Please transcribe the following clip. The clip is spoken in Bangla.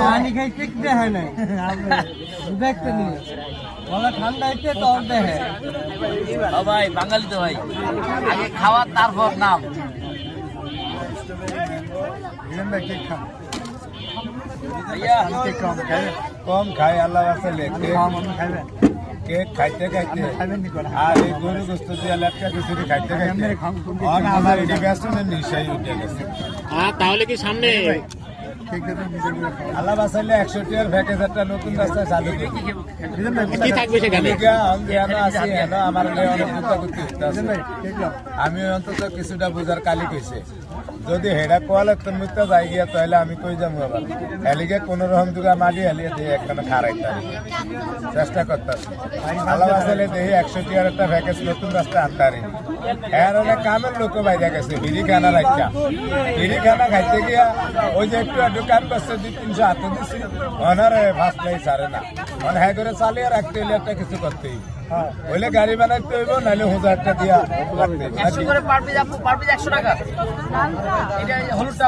পানি খাইতে দেখে নাই দেখতে নিয়ে বলা ঠান্ডা হচ্ছে তোর দেখে ভাই বাঙালি তো ভাই আগে খাওয়া তারপর নাম কম খাই আল্লাহ বাঁচালে কেক খাইতে খাইতে আর এই গরু গোস্ত দিয়ে লেটকা খিচুড়ি খাইতে খাইতে আমার এটি ব্যস্ত নিশ্চয়ই উঠে গেছে। তাহলে কি সামনে আল্লাহ বাঁচালে 100 টাকার প্যাকেজ একটা নতুন রাস্তায় চালু কি থাকবে সেখানে? আমার আমি অন্তত কিছুটা বোঝার কালি কইছে যদি হেডা কোয়াল একটা মুক্তা যাই গিয়া তাহলে আমি কই যাবো আবার হেলিকে কোন রকম দুগা মাটি হেলিয়ে দিয়ে একখানে খারাইতে চেষ্টা করতেছি আল্লাহ বাঁচালে দেখি 100 টাকার একটা প্যাকেজ নতুন রাস্তা আনতে পারি এর অনেক কামের লোক বাইরে গেছে বিড়ি খানা রাখা বিড়ি খানা খাইতে গিয়া ওই যে একটু কাম করছে 200-300 হাতে দিচ্ছি অনারে ফার্স্ট প্রাইজ ছাড়ে না মানে হ্যাঁ করে চালিয়ে রাখতে হইলে একটা কিছু করতেই হইলে গাড়ি বানাইতে হইব নাহলে 1000 টাকা দিয়া রাখতে হইব 100 করে পার পিস 100 টাকা এটা হলুদটা